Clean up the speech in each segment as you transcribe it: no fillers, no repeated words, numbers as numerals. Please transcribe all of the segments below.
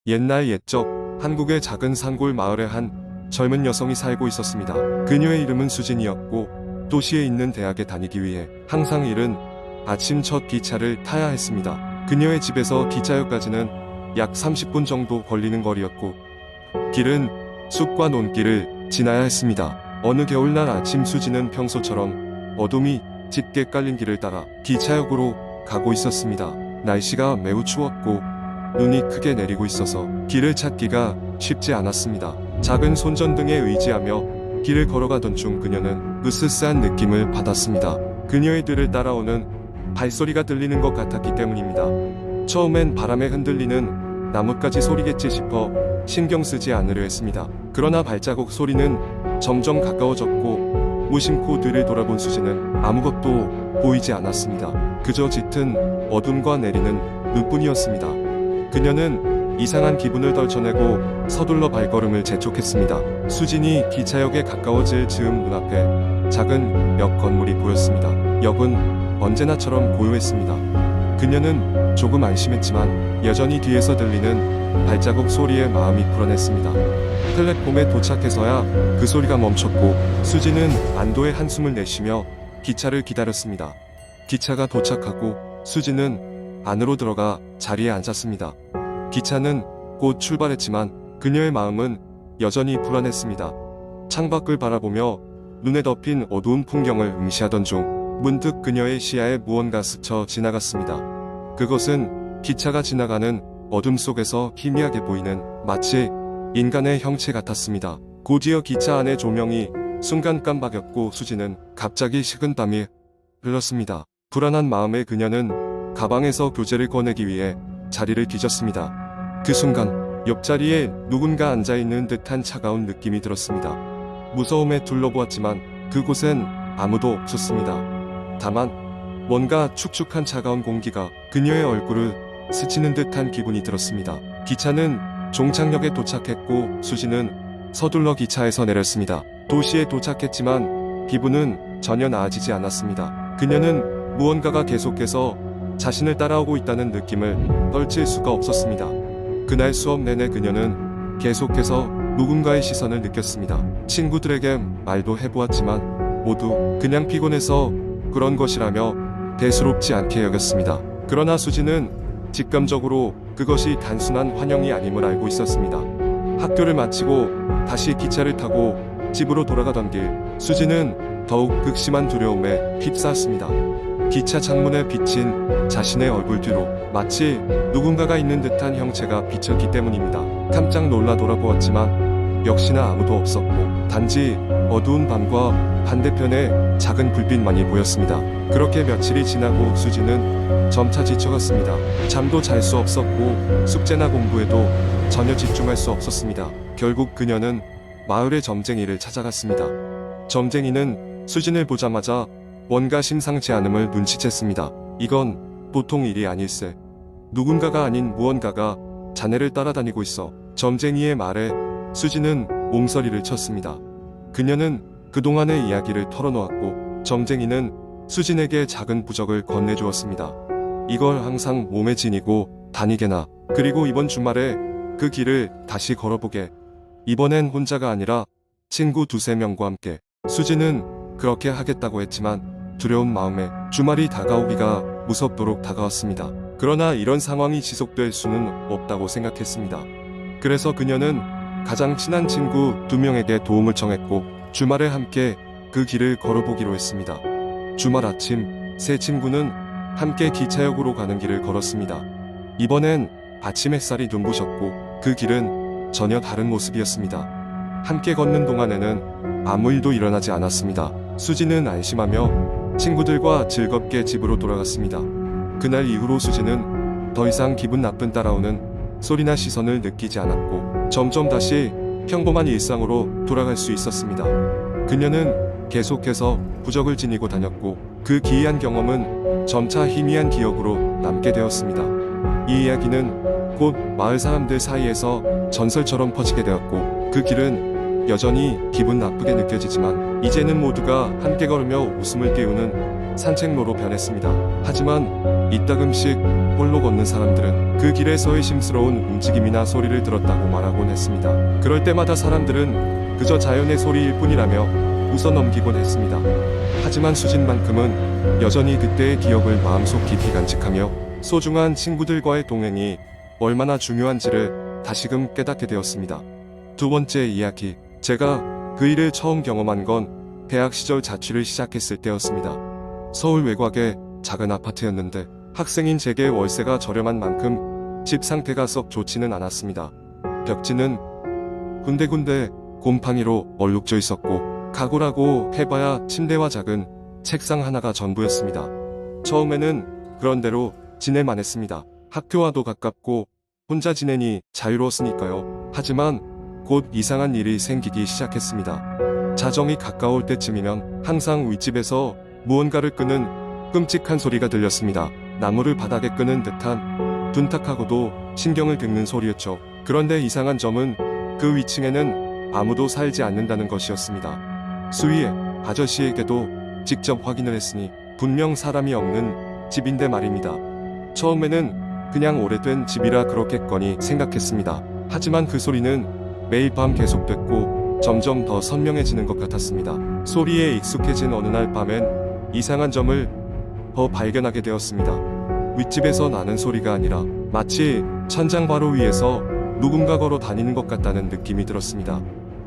옛날 옛적 한국의 작은 산골 마을에 한 젊은 여성이 살고 있었습니다. 그녀의 이름은 수진이었고 도시에 있는 대학에 다니기 위해 항상 이른 아침 첫 기차를 타야 했습니다. 그녀의 집에서 기차역까지는 약 30분 정도 걸리는 거리였고 길은 숲과 논길을 지나야 했습니다. 어느 겨울날 아침 수진은 평소처럼 어둠이 짙게 깔린 길을 따라 기차역으로 가고 있었습니다. 날씨가 매우 추웠고 눈이 크게 내리고 있어서 길을 찾기가 쉽지 않았습니다. 작은 손전등에 의지하며 길을 걸어가던 중 그녀는 으스스한 느낌을 받았습니다. 그녀의 뒤를 따라오는 발소리가 들리는 것 같았기 때문입니다. 처음엔 바람에 흔들리는 나뭇가지 소리겠지 싶어 신경 쓰지 않으려 했습니다. 그러나 발자국 소리는 점점 가까워졌고 무심코 뒤를 돌아본 수지는 아무것도 보이지 않았습니다. 그저 짙은 어둠과 내리는 눈뿐이었습니다. 그녀는 이상한 기분을 떨쳐내고 서둘러 발걸음을 재촉했습니다. 수진이 기차역에 가까워질 즈음 눈앞에 작은 몇 건물이 보였습니다. 역은 언제나처럼 고요했습니다. 그녀는 조금 안심했지만 여전히 뒤에서 들리는 발자국 소리에 마음이 불안했습니다. 플랫폼에 도착해서야 그 소리가 멈췄고 수지는 안도의 한숨을 내쉬며 기차를 기다렸습니다. 기차가 도착하고 수지는 안으로 들어가 자리에 앉았습니다. 기차는 곧 출발했지만 그녀의 마음은 여전히 불안했습니다. 창밖을 바라보며 눈에 덮인 어두운 풍경을 응시하던 중 문득 그녀의 시야에 무언가 스쳐 지나갔습니다. 그것은 기차가 지나가는 어둠 속에서 희미하게 보이는 마치 인간의 형체 같았습니다. 곧이어 기차 안의 조명이 순간 깜박였고 수지는 갑자기 식은땀이 흘렀습니다. 불안한 마음에 그녀는 가방에서 교재를 꺼내기 위해 자리를 뒤졌습니다. 그 순간 옆자리에 누군가 앉아있는 듯한 차가운 느낌이 들었습니다. 무서움에 둘러보았지만 그곳엔 아무도 없었습니다. 다만 뭔가 축축한 차가운 공기가 그녀의 얼굴을 스치는 듯한 기분이 들었습니다. 기차는 종착역에 도착했고 수지는 서둘러 기차에서 내렸습니다. 도시에 도착했지만 기분은 전혀 나아지지 않았습니다. 그녀는 무언가가 계속해서 자신을 따라오고 있다는 느낌을 떨칠 수가 없었습니다. 그날 수업 내내 그녀는 계속해서 누군가의 시선을 느꼈습니다. 친구들에게 말도 해보았지만 모두 그냥 피곤해서 그런 것이라며 대수롭지 않게 여겼습니다. 그러나 수지는 직감적으로 그것이 단순한 환영이 아님을 알고 있었습니다. 학교를 마치고 다시 기차를 타고 집으로 돌아가던 길 수지는 더욱 극심한 두려움에 휩싸였습니다. 기차 창문에 비친 자신의 얼굴 뒤로 마치 누군가가 있는 듯한 형체가 비쳤기 때문입니다. 깜짝 놀라 돌아보았지만 역시나 아무도 없었고 단지 어두운 밤과 반대편에 작은 불빛만이 보였습니다. 그렇게 며칠이 지나고 수지는 점차 지쳐갔습니다. 잠도 잘 수 없었고 숙제나 공부에도 전혀 집중할 수 없었습니다. 결국 그녀는 마을의 점쟁이를 찾아갔습니다. 점쟁이는 수진을 보자마자 뭔가 심상치 않음을 눈치챘습니다. 이건 보통 일이 아닐세. 누군가가 아닌 무언가가 자네를 따라다니고 있어. 점쟁이의 말에 수진은 몸서리를 쳤습니다. 그녀는 그동안의 이야기를 털어놓았고 점쟁이는 수진에게 작은 부적을 건네주었습니다. 이걸 항상 몸에 지니고 다니게나. 그리고 이번 주말에 그 길을 다시 걸어보게. 이번엔 혼자가 아니라 친구 두세 명과 함께. 수진은 그렇게 하겠다고 했지만 두려운 마음에 주말이 다가오기가 무섭도록 다가왔습니다. 그러나 이런 상황이 지속될 수는 없다고 생각했습니다. 그래서 그녀는 가장 친한 친구 2명에게 도움을 청했고 주말에 함께 그 길을 걸어보기로 했습니다. 주말 아침 세 친구는 함께 기차역으로 가는 길을 걸었습니다. 이번엔 아침 햇살이 눈부셨고 그 길은 전혀 다른 모습이었습니다. 함께 걷는 동안에는 아무 일도 일어나지 않았습니다. 수지는 안심하며 친구들과 즐겁게 집으로 돌아갔습니다. 그날 이후로 수지는 더 이상 기분 나쁜 따라오는 소리나 시선을 느끼지 않았고 점점 다시 평범한 일상으로 돌아갈 수 있었습니다. 그녀는 계속해서 부적을 지니고 다녔고 그 기이한 경험은 점차 희미한 기억으로 남게 되었습니다. 이 이야기는 곧 마을 사람들 사이에서 전설처럼 퍼지게 되었고 그 길은 여전히 기분 나쁘게 느껴지지만 이제는 모두가 함께 걸으며 웃음을 띄우는 산책로로 변했습니다. 하지만 이따금씩 홀로 걷는 사람들은 그 길에서의 심스러운 움직임이나 소리를 들었다고 말하곤 했습니다. 그럴 때마다 사람들은 그저 자연의 소리일 뿐이라며 웃어 넘기곤 했습니다. 하지만 수진만큼은 여전히 그때의 기억을 마음속 깊이 간직하며 소중한 친구들과의 동행이 얼마나 중요한지를 다시금 깨닫게 되었습니다. 두 번째 이야기. 제가 그 일을 처음 경험한 건 대학 시절 자취를 시작했을 때였습니다. 서울 외곽의 작은 아파트였는데 학생인 제게 월세가 저렴한 만큼 집 상태가 썩 좋지는 않았습니다. 벽지는 군데군데 곰팡이로 얼룩져 있었고 가구라고 해봐야 침대와 작은 책상 하나가 전부였습니다. 처음에는 그런대로 지낼만 했습니다. 학교와도 가깝고 혼자 지내니 자유로웠으니까요. 하지만 곧 이상한 일이 생기기 시작했습니다. 자정이 가까울 때쯤이면 항상 윗집에서 무언가를 끄는 끔찍한 소리가 들렸습니다. 나무를 바닥에 끄는 듯한 둔탁하고도 신경을 긁는 소리였죠. 그런데 이상한 점은 그 위층에는 아무도 살지 않는다는 것이었습니다. 수위 아저씨에게도 직접 확인을 했으니 분명 사람이 없는 집인데 말입니다. 처음에는 그냥 오래된 집이라 그렇겠거니 생각했습니다. 하지만 그 소리는 매일 밤 계속됐고 점점 더 선명해지는 것 같았습니다. 소리에 익숙해진 어느 날 밤엔 이상한 점을 더 발견하게 되었습니다. 윗집에서 나는 소리가 아니라 마치 천장 바로 위에서 누군가 걸어 다니는 것 같다는 느낌이 들었습니다.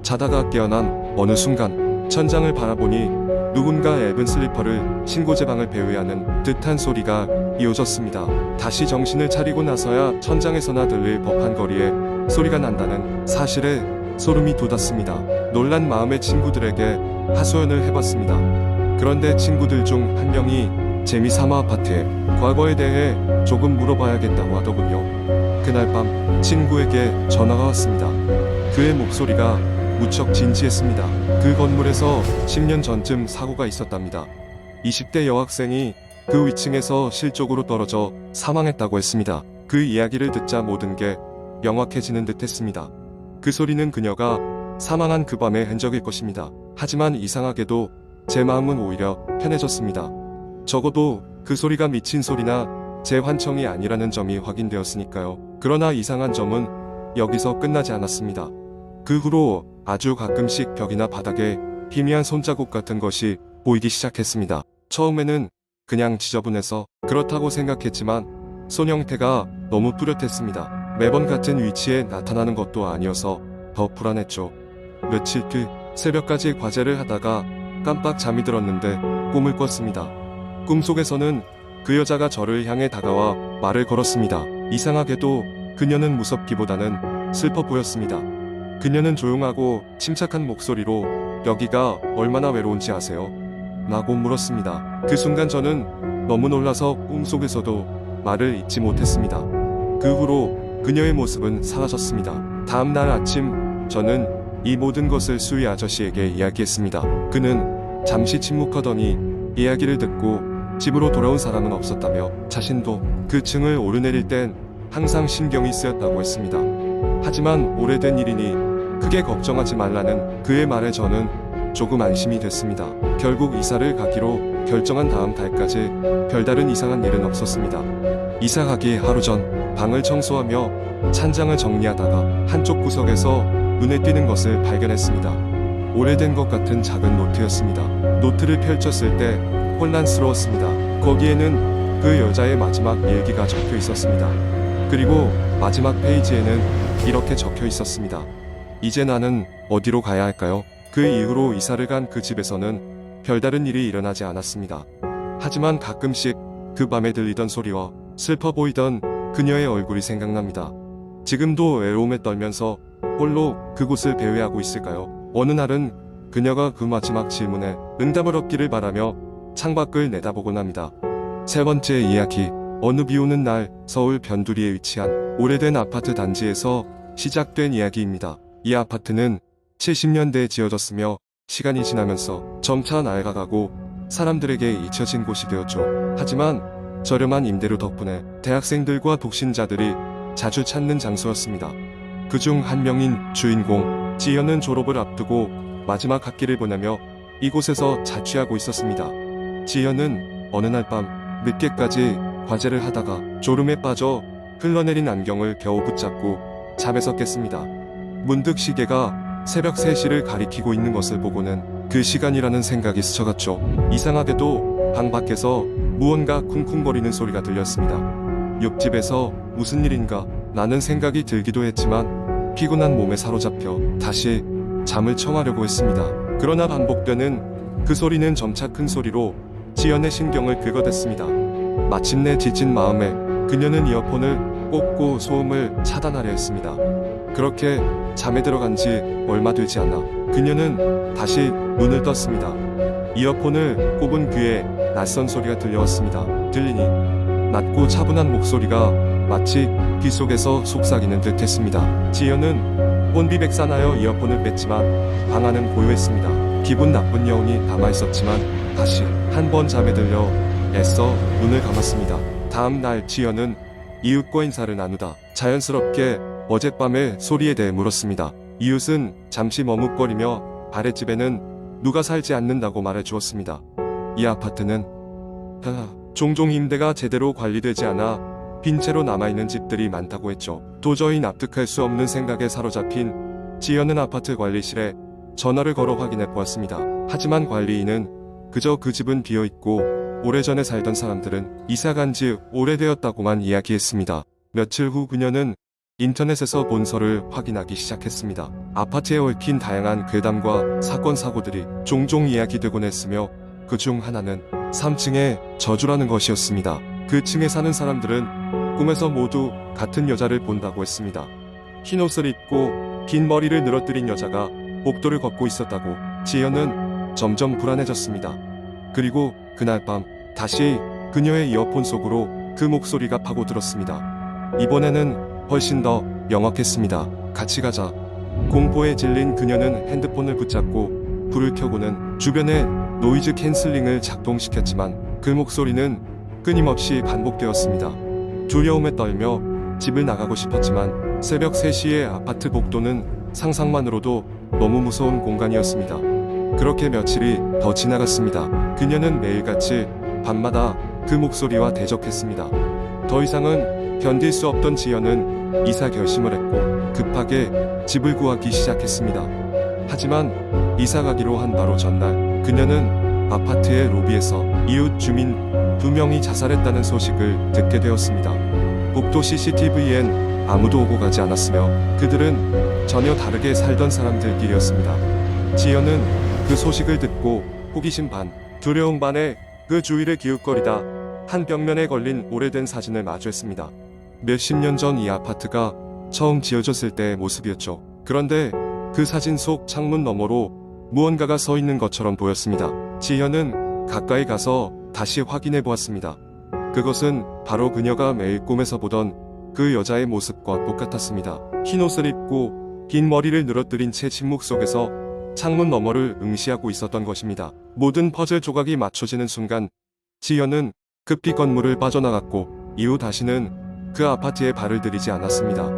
자다가 깨어난 어느 순간 천장을 바라보니 누군가 얇은 슬리퍼를 신고 제 방을 배회하는 듯한 소리가 이어졌습니다. 다시 정신을 차리고 나서야 천장에서나 들릴 법한 거리에 소리가 난다는 사실에 소름이 돋았습니다. 놀란 마음에 친구들에게 하소연을 해봤습니다. 그런데 친구들 중 한 명이 재미삼아 아파트의 과거에 대해 조금 물어봐야겠다고 하더군요. 그날 밤 친구에게 전화가 왔습니다. 그의 목소리가 무척 진지했습니다. 그 건물에서 10년 전쯤 사고가 있었답니다. 20대 여학생이 그 위층에서 실족으로 떨어져 사망했다고 했습니다. 그 이야기를 듣자 모든 게 명확해지는 듯 했습니다. 그 소리는 그녀가 사망한 그 밤의 흔적일 것입니다. 하지만 이상하게도 제 마음은 오히려 편해졌습니다. 적어도 그 소리가 미친 소리나 제 환청이 아니라는 점이 확인되었으니까요. 그러나 이상한 점은 여기서 끝나지 않았습니다. 그 후로 아주 가끔씩 벽이나 바닥에 희미한 손자국 같은 것이 보이기 시작했습니다. 처음에는 그냥 지저분해서 그렇다고 생각했지만 손 형태가 너무 뚜렷했습니다. 매번 같은 위치에 나타나는 것도 아니어서 더 불안했죠. 며칠 뒤 새벽까지 과제를 하다가 깜빡 잠이 들었는데 꿈을 꿨습니다. 꿈속에서는 그 여자가 저를 향해 다가와 말을 걸었습니다. 이상하게도 그녀는 무섭기보다는 슬퍼 보였습니다. 그녀는 조용하고 침착한 목소리로 여기가 얼마나 외로운지 아세요? 라고 물었습니다. 그 순간 저는 너무 놀라서 꿈속에서도 말을 잇지 못했습니다. 그 후로 그녀의 모습은 사라졌습니다. 다음 날 아침 저는 이 모든 것을 수희 아저씨에게 이야기했습니다. 그는 잠시 침묵하더니 이야기를 듣고 집으로 돌아온 사람은 없었다며 자신도 그 층을 오르내릴 땐 항상 신경이 쓰였다고 했습니다. 하지만 오래된 일이니 크게 걱정하지 말라는 그의 말에 저는 조금 안심이 됐습니다. 결국 이사를 가기로 결정한 다음 달까지 별다른 이상한 일은 없었습니다. 이사 가기 하루 전 방을 청소하며 찬장을 정리하다가 한쪽 구석에서 눈에 띄는 것을 발견했습니다. 오래된 것 같은 작은 노트였습니다. 노트를 펼쳤을 때 혼란스러웠습니다. 거기에는 그 여자의 마지막 일기가 적혀 있었습니다. 그리고 마지막 페이지에는 이렇게 적혀 있었습니다. 이제 나는 어디로 가야 할까요? 그 이후로 이사를 간 그 집에서는 별다른 일이 일어나지 않았습니다. 하지만 가끔씩 그 밤에 들리던 소리와 슬퍼 보이던 그녀의 얼굴이 생각납니다. 지금도 외로움에 떨면서 홀로 그곳을 배회하고 있을까요? 어느 날은 그녀가 그 마지막 질문에 응답을 얻기를 바라며 창밖을 내다보곤 합니다. 세 번째 이야기. 어느 비오는 날 서울 변두리에 위치한 오래된 아파트 단지에서 시작된 이야기입니다. 이 아파트는 70년대에 지어졌으며 시간이 지나면서 점차 낡아가고 사람들에게 잊혀진 곳이 되었죠. 하지만 저렴한 임대료 덕분에 대학생들과 독신자들이 자주 찾는 장소였습니다. 그중 한 명인 주인공 지연은 졸업을 앞두고 마지막 학기를 보내며 이곳에서 자취하고 있었습니다. 지연은 어느 날 밤 늦게까지 과제를 하다가 졸음에 빠져 흘러내린 안경을 겨우 붙잡고 잠에서 깼습니다. 문득 시계가 새벽 3시를 가리키고 있는 것을 보고는 그 시간이라는 생각이 스쳐갔죠. 이상하게도 방 밖에서 무언가 쿵쿵거리는 소리가 들렸습니다. 옆집에서 무슨 일인가 라는 생각이 들기도 했지만 피곤한 몸에 사로잡혀 다시 잠을 청하려고 했습니다. 그러나 반복되는 그 소리는 점차 큰 소리로 지연의 신경을 긁어댔습니다. 마침내 지친 마음에 그녀는 이어폰을 꽂고 소음을 차단하려 했습니다. 그렇게 잠에 들어간 지 얼마 되지 않아 그녀는 다시 눈을 떴습니다. 이어폰을 꼽은 귀에 낯선 소리가 들려왔습니다. 들리니 낮고 차분한 목소리가 마치 귀 속에서 속삭이는 듯 했습니다. 지연은 혼비백산하여 이어폰을 뺐지만 방 안은 고요했습니다. 기분 나쁜 여운이 남아있었지만 다시 한 번 잠에 들려 애써 눈을 감았습니다. 다음 날 지연은 이웃과 인사를 나누다 자연스럽게 어젯밤의 소리에 대해 물었습니다. 이웃은 잠시 머뭇거리며 아랫집에는 누가 살지 않는다고 말해 주었습니다. 이 아파트는 종종 임대가 제대로 관리되지 않아 빈 채로 남아있는 집들이 많다고 했죠. 도저히 납득할 수 없는 생각에 사로잡힌 지연은 아파트 관리실에 전화를 걸어 확인해 보았습니다. 하지만 관리인은 그저 그 집은 비어있고 오래전에 살던 사람들은 이사간 지 오래되었다고만 이야기했습니다. 며칠 후 그녀는 인터넷에서 본서를 확인하기 시작했습니다. 아파트에 얽힌 다양한 괴담과 사건 사고들이 종종 이야기되곤 했으며 그 중 하나는 3층의 저주라는 것이었습니다. 그 층에 사는 사람들은 꿈에서 모두 같은 여자를 본다고 했습니다. 흰 옷을 입고 긴 머리를 늘어뜨린 여자가 복도를 걷고 있었다고. 지연은 점점 불안해졌습니다. 그리고 그날 밤 다시 그녀의 이어폰 속으로 그 목소리가 파고들었습니다. 이번에는 훨씬 더 명확했습니다. 같이 가자. 공포에 질린 그녀는 핸드폰을 붙잡고 불을 켜고는 주변의 노이즈 캔슬링을 작동시켰지만 그 목소리는 끊임없이 반복되었습니다. 두려움에 떨며 집을 나가고 싶었지만 새벽 3시의 아파트 복도는 상상만으로도 너무 무서운 공간이었습니다. 그렇게 며칠이 더 지나갔습니다. 그녀는 매일같이 밤마다 그 목소리와 대적했습니다. 더 이상은 견딜 수 없던 지연은 이사 결심을 했고 급하게 집을 구하기 시작했습니다. 하지만 이사 가기로 한 바로 전날 그녀는 아파트의 로비에서 이웃 주민 2명이 자살했다는 소식을 듣게 되었습니다. 복도 CCTV엔 아무도 오고 가지 않았으며 그들은 전혀 다르게 살던 사람들끼리였습니다. 지연은 그 소식을 듣고 호기심 반, 두려움 반에 그 주위를 기웃거리다 한 벽면에 걸린 오래된 사진을 마주했습니다. 몇십 년 전 이 아파트가 처음 지어졌을 때의 모습이었죠. 그런데 그 사진 속 창문 너머로 무언가가 서 있는 것처럼 보였습니다. 지연은 가까이 가서 다시 확인해 보았습니다. 그것은 바로 그녀가 매일 꿈에서 보던 그 여자의 모습과 똑같았습니다. 흰 옷을 입고 긴 머리를 늘어뜨린 채 침묵 속에서 창문 너머를 응시하고 있었던 것입니다. 모든 퍼즐 조각이 맞춰지는 순간 지연은 급히 건물을 빠져나갔고 이후 다시는 그 아파트에 발을 들이지 않았습니다.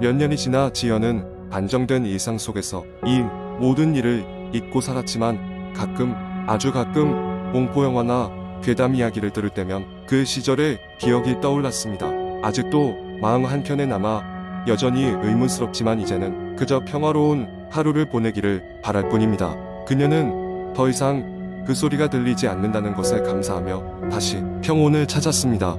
몇 년이 지나 지연은 안정된 일상 속에서 이 모든 일을 잊고 살았지만 가끔, 아주 가끔 공포 영화나 괴담 이야기를 들을 때면 그 시절의 기억이 떠올랐습니다. 아직도 마음 한켠에 남아 여전히 의문스럽지만 이제는 그저 평화로운 하루를 보내기를 바랄 뿐입니다. 그녀는 더 이상 그 소리가 들리지 않는다는 것에 감사하며 다시 평온을 찾았습니다.